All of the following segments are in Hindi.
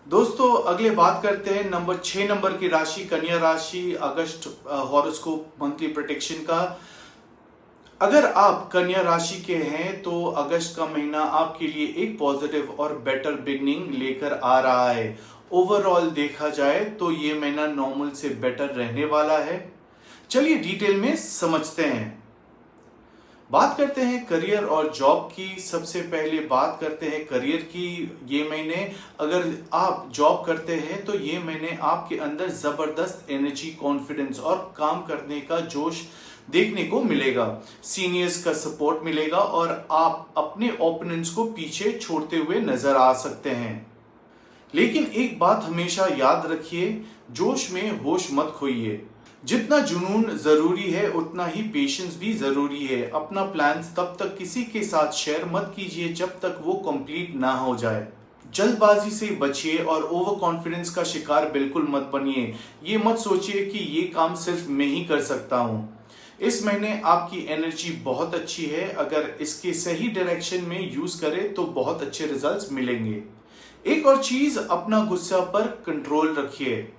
दोस्तों अगले बात करते हैं नंबर 6 नंबर की राशि कन्या राशि अगस्त हॉरोस्कोप मंथली प्रेडिक्शन का। अगर आप कन्या राशि के हैं तो अगस्त का महीना आपके लिए एक पॉजिटिव और बेटर बिगनिंग लेकर आ रहा है। ओवरऑल देखा जाए तो ये महीना नॉर्मल से बेटर रहने वाला है। चलिए डिटेल में समझते हैं। बात करते हैं करियर और जॉब की। सबसे पहले बात करते हैं करियर की। ये महीने अगर आप जॉब करते हैं तो ये महीने आपके अंदर जबरदस्त एनर्जी, कॉन्फिडेंस और काम करने का जोश देखने को मिलेगा। सीनियर्स का सपोर्ट मिलेगा और आप अपने ओपोनेंट्स को पीछे छोड़ते हुए नजर आ सकते हैं। लेकिन एक बात हमेशा याद रखिए, जोश में होश मत खोइए। जितना जुनून जरूरी है उतना ही पेशेंस भी जरूरी है। अपना प्लान तब तक किसी के साथ शेयर मत कीजिए जब तक वो कंप्लीट ना हो जाए। जल्दबाजी से बचिए और ओवर कॉन्फिडेंस का शिकार बिल्कुल मत बनिए। ये मत सोचिए कि ये काम सिर्फ मैं ही कर सकता हूं। इस महीने आपकी एनर्जी बहुत अच्छी है। अगर इसके सही डायरेक्शन में यूज करें तो बहुत अच्छे रिजल्ट्स मिलेंगे। एक और चीज, अपना गुस्सा पर कंट्रोल रखिए।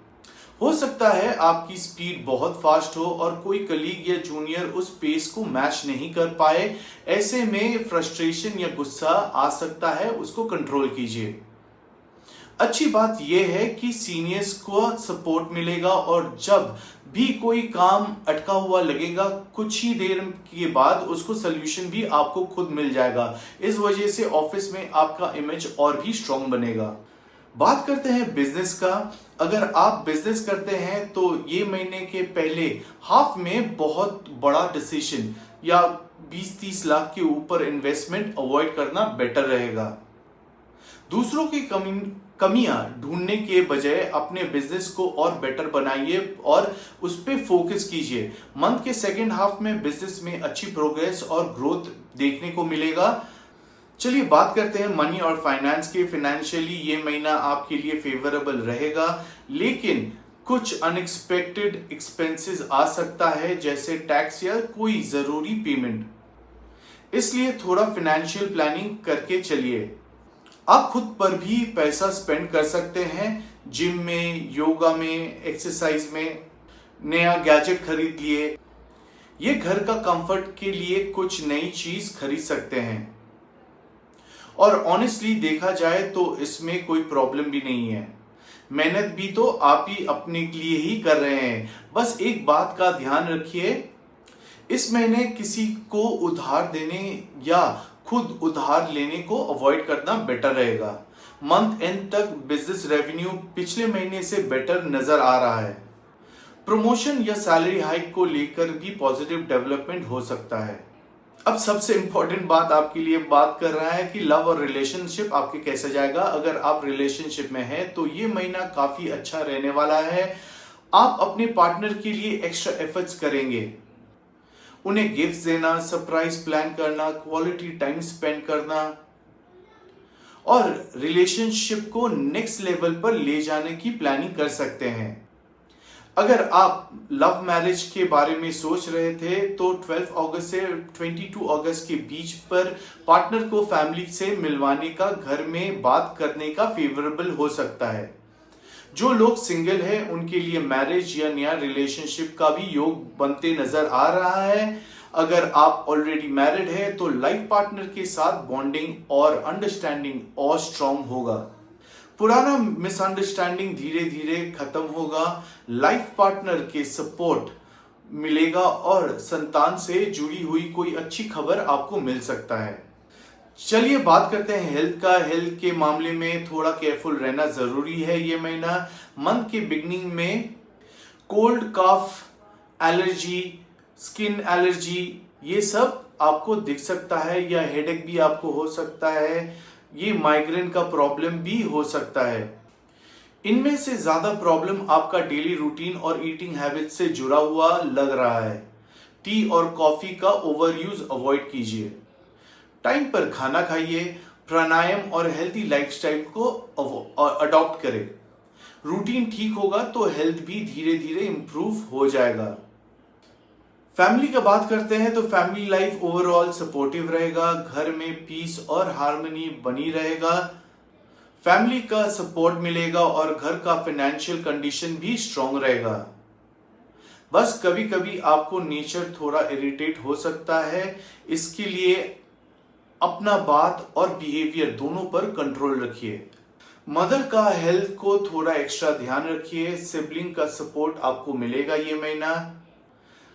हो सकता है आपकी स्पीड बहुत फास्ट हो और कोई कलीग या जूनियर उस पेस को मैच नहीं कर पाए। ऐसे में फ्रस्ट्रेशन या गुस्सा आ सकता है, उसको कंट्रोल कीजिए। अच्छी बात यह है कि सीनियर्स को सपोर्ट मिलेगा और जब भी कोई काम अटका हुआ लगेगा कुछ ही देर के बाद उसको सलूशन भी आपको खुद मिल जाएगा। इस वजह से ऑफिस में आपका इमेज और भी स्ट्रांग बनेगा। बात करते हैं बिजनेस का। अगर आप बिजनेस करते हैं तो ये महीने के पहले हाफ में बहुत बड़ा डिसीजन या 20-30 लाख के ऊपर इन्वेस्टमेंट अवॉइड करना बेटर रहेगा। दूसरों की कमियां ढूंढने के बजाय अपने बिजनेस को और बेटर बनाइए और उस पर फोकस कीजिए। मंथ के सेकेंड हाफ में बिजनेस में अच्छी प्रोग्रेस और ग्रोथ देखने को मिलेगा। चलिए बात करते हैं मनी और फाइनेंस के। फाइनेंशियली ये महीना आपके लिए फेवरेबल रहेगा, लेकिन कुछ अनएक्सपेक्टेड एक्सपेंसेस आ सकता है जैसे टैक्स या कोई जरूरी पेमेंट। इसलिए थोड़ा फाइनेंशियल प्लानिंग करके चलिए। आप खुद पर भी पैसा स्पेंड कर सकते हैं। जिम में, योगा में, एक्सरसाइज में, नया गैजेट खरीद लिए। ये घर का कंफर्ट के लिए कुछ नई चीज खरीद सकते हैं। और ऑनेस्टली देखा जाए तो इसमें कोई प्रॉब्लम भी नहीं है। मेहनत भी तो आप ही अपने लिए ही कर रहे हैं। बस एक बात का ध्यान रखिए, इस महीने किसी को उधार देने या खुद उधार लेने को अवॉइड करना बेटर रहेगा। मंथ एंड तक बिजनेस रेवेन्यू पिछले महीने से बेटर नजर आ रहा है। प्रमोशन या सैलरी हाइक को लेकर भी पॉजिटिव डेवलपमेंट हो सकता है। अब सबसे इंपॉर्टेंट बात आपके लिए बात कर रहा है कि लव और रिलेशनशिप आपके कैसे जाएगा। अगर आप रिलेशनशिप में हैं तो ये महीना काफी अच्छा रहने वाला है। आप अपने पार्टनर के लिए एक्स्ट्रा एफर्ट्स करेंगे। उन्हें गिफ्ट देना, सरप्राइज प्लान करना, क्वालिटी टाइम स्पेंड करना और रिलेशनशिप को नेक्स्ट लेवल पर ले जाने की प्लानिंग कर सकते हैं। अगर आप लव मैरिज के बारे में सोच रहे थे तो 12 अगस्त से 22 अगस्त के बीच पर पार्टनर को फैमिली से मिलवाने का घर में बात करने का फेवरेबल हो सकता है। जो लोग सिंगल हैं उनके लिए मैरिज या नया रिलेशनशिप का भी योग बनते नजर आ रहा है। अगर आप ऑलरेडी मैरिड है तो लाइफ पार्टनर के साथ बॉन्डिंग और अंडरस्टैंडिंग और स्ट्रांग होगा। पुराना मिसअंडरस्टैंडिंग धीरे धीरे खत्म होगा। लाइफ पार्टनर के सपोर्ट मिलेगा और संतान से जुड़ी हुई कोई अच्छी खबर आपको मिल सकता है। चलिए बात करते हैं हेल्थ का। हेल्थ के मामले में थोड़ा केयरफुल रहना जरूरी है। ये महीना मंथ के बिगनिंग में कोल्ड, कफ, एलर्जी, स्किन एलर्जी ये सब आपको दिख सकता है या हेडेक भी आपको हो सकता है। ये माइग्रेन का प्रॉब्लम भी हो सकता है। इनमें से ज्यादा प्रॉब्लम आपका डेली रूटीन और ईटिंग हैबिट से जुड़ा हुआ लग रहा है। टी और कॉफी का ओवर यूज अवॉइड कीजिए। टाइम पर खाना खाइए। प्राणायाम और हेल्थी लाइफस्टाइल को अडॉप्ट करें। रूटीन ठीक होगा तो हेल्थ भी धीरे धीरे इंप्रूव हो जाएगा। फैमिली का बात करते हैं तो फैमिली लाइफ ओवरऑल सपोर्टिव रहेगा। घर में पीस और हार्मनी बनी रहेगा। फैमिली का सपोर्ट मिलेगा और घर का फाइनेंशियल कंडीशन भी स्ट्रांग रहेगा। बस कभी कभी आपको नेचर थोड़ा इरिटेट हो सकता है, इसके लिए अपना बात और बिहेवियर दोनों पर कंट्रोल रखिए। मदर का हेल्थ को थोड़ा एक्स्ट्रा ध्यान रखिए, सिबलिंग का सपोर्ट आपको मिलेगा ये महीना।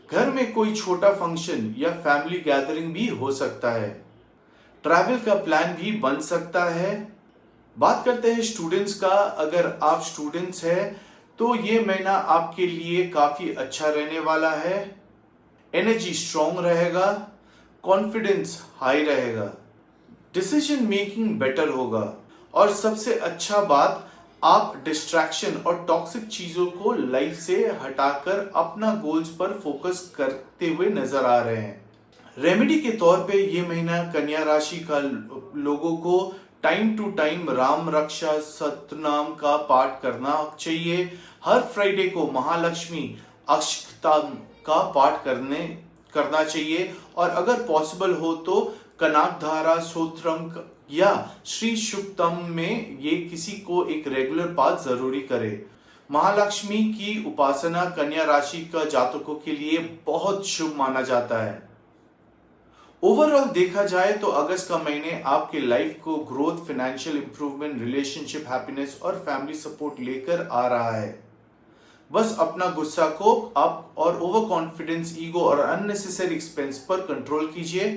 घर में कोई छोटा फंक्शन या फैमिली गैदरिंग भी हो सकता है, ट्रैवल का प्लान भी बन सकता है। बात करते हैं स्टूडेंट्स का। अगर आप स्टूडेंट्स हैं तो ये महीना आपके लिए काफी अच्छा रहने वाला है। एनर्जी स्ट्रांग रहेगा, कॉन्फिडेंस हाई रहेगा, डिसीजन मेकिंग बेटर होगा और सबसे अच्छा बात, आप डिस्ट्रैक्शन और टॉक्सिक चीजों को लाइफ से हटाकर अपना गोल्स पर फोकस करते हुए नजर आ रहे हैं। रेमेडी के तौर पे ये महीना कन्या राशि का लोगों को टाइम टू टाइम राम रक्षा सतनाम का पाठ करना चाहिए। हर फ्राइडे को महालक्ष्मी अष्टकम का पाठ करना चाहिए और अगर पॉसिबल हो तो कनकधारा स्तोत्रम या श्री शुक्तम में ये किसी को एक रेगुलर पाठ जरूरी करे। महालक्ष्मी की उपासना कन्या राशि का जातकों के लिए बहुत शुभ माना जाता है। ओवरऑल देखा जाए तो अगस्त का महीने आपके लाइफ को growth, financial improvement, relationship, happiness और फैमिली सपोर्ट लेकर आ रहा है। बस अपना गुस्सा को आप और ओवर कॉन्फिडेंस, ईगो और अननेसेसरी एक्सपेंस पर कंट्रोल कीजिए।